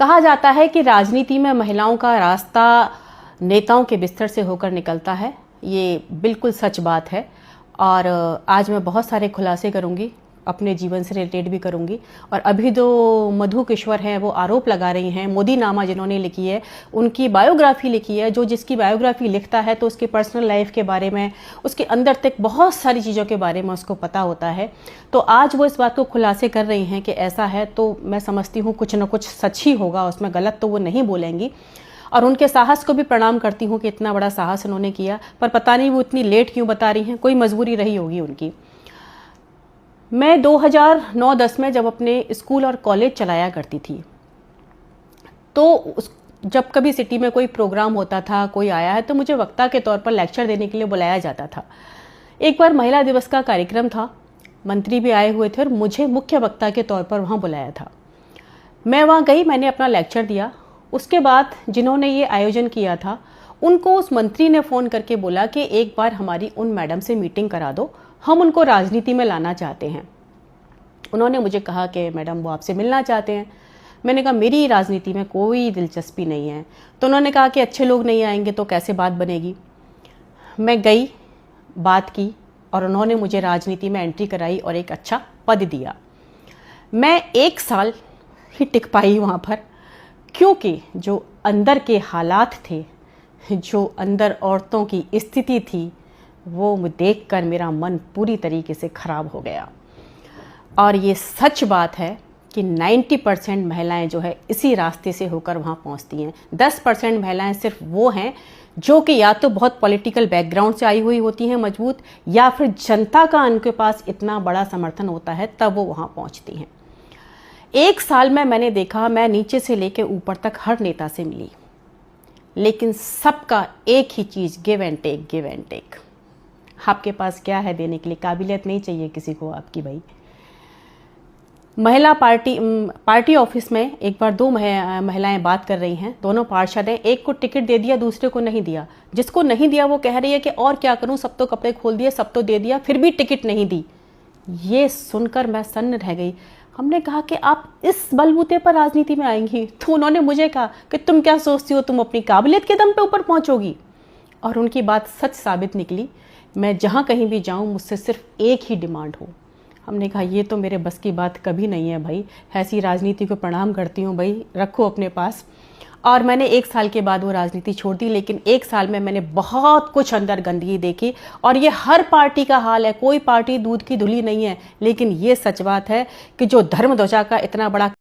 कहा जाता है कि राजनीति में महिलाओं का रास्ता नेताओं के बिस्तर से होकर निकलता है। ये बिल्कुल सच बात है और आज मैं बहुत सारे खुलासे करूंगी, अपने जीवन से रिलेटेड भी करूंगी। और अभी जो मधु किश्वर हैं वो आरोप लगा रही हैं, मोदी नामा जिन्होंने लिखी है, उनकी बायोग्राफी लिखी है। जो जिसकी बायोग्राफी लिखता है तो उसकी पर्सनल लाइफ के बारे में, उसके अंदर तक बहुत सारी चीज़ों के बारे में उसको पता होता है। तो आज वो इस बात को खुलासे कर रही हैं कि ऐसा है, तो मैं समझती हूँ कुछ ना कुछ सच ही होगा, उसमें गलत तो वो नहीं बोलेंगी। और उनके साहस को भी प्रणाम करती हूँ कि इतना बड़ा साहस उन्होंने किया, पर पता नहीं वो इतनी लेट क्यों बता रही हैं, कोई मजबूरी रही होगी उनकी। मैं 2009-10 में जब अपने स्कूल और कॉलेज चलाया करती थी, तो जब कभी सिटी में कोई प्रोग्राम होता था, कोई आया है, तो मुझे वक्ता के तौर पर लेक्चर देने के लिए बुलाया जाता था। एक बार महिला दिवस का कार्यक्रम था, मंत्री भी आए हुए थे और मुझे मुख्य वक्ता के तौर पर वहाँ बुलाया था। मैं वहाँ गई, मैंने अपना लेक्चर दिया। उसके बाद जिन्होंने ये आयोजन किया था, उनको उस मंत्री ने फ़ोन करके बोला कि एक बार हमारी उन मैडम से मीटिंग करा दो, हम उनको राजनीति में लाना चाहते हैं। उन्होंने मुझे कहा कि मैडम वो आपसे मिलना चाहते हैं। मैंने कहा मेरी राजनीति में कोई दिलचस्पी नहीं है। तो उन्होंने कहा कि अच्छे लोग नहीं आएंगे तो कैसे बात बनेगी। मैं गई, बात की और उन्होंने मुझे राजनीति में एंट्री कराई और एक अच्छा पद दिया। मैं 1 साल ही टिक पाई वहाँ पर, क्योंकि जो अंदर के हालात थे, जो अंदर औरतों की स्थिति थी, वो देखकर मेरा मन पूरी तरीके से खराब हो गया। और ये सच बात है कि 90% महिलाएं जो है इसी रास्ते से होकर वहाँ पहुँचती हैं। 10% महिलाएं सिर्फ वो हैं जो कि या तो बहुत पॉलिटिकल बैकग्राउंड से आई हुई होती हैं मजबूत, या फिर जनता का उनके पास इतना बड़ा समर्थन होता है तब वो वहाँ पहुँचती हैं। 1 साल में मैंने देखा, मैं नीचे से लेकर ऊपर तक हर नेता से मिली, लेकिन सबका एक ही चीज़, give and take, give and take. आपके पास क्या है देने के लिए? काबिलियत नहीं चाहिए किसी को आपकी भाई। महिला पार्टी ऑफिस में एक बार 2 महिलाएं बात कर रही हैं, दोनों पार्षद हैं। एक को टिकट दे दिया, दूसरे को नहीं दिया। जिसको नहीं दिया वो कह रही है कि और क्या करूं, सब तो कपड़े खोल दिए, सब तो दे दिया, फिर भी टिकट नहीं दी। ये सुनकर मैं सन्न रह गई। हमने कहा कि आप इस बलबूते पर राजनीति में आएंगी? तो उन्होंने मुझे कहा कि तुम क्या सोचती हो, तुम अपनी काबिलियत के दम पे ऊपर पहुंचोगी? और उनकी बात सच साबित निकली। मैं जहाँ कहीं भी जाऊँ मुझसे सिर्फ एक ही डिमांड हो। हमने कहा ये तो मेरे बस की बात कभी नहीं है भाई, ऐसी राजनीति को प्रणाम करती हूँ भाई, रखो अपने पास। और मैंने 1 साल के बाद वो राजनीति छोड़ दी, लेकिन 1 साल में मैंने बहुत कुछ अंदर गंदगी देखी। और ये हर पार्टी का हाल है, कोई पार्टी दूध की धुली नहीं है। लेकिन ये सच बात है कि जो धर्म ध्वजा का इतना बड़ा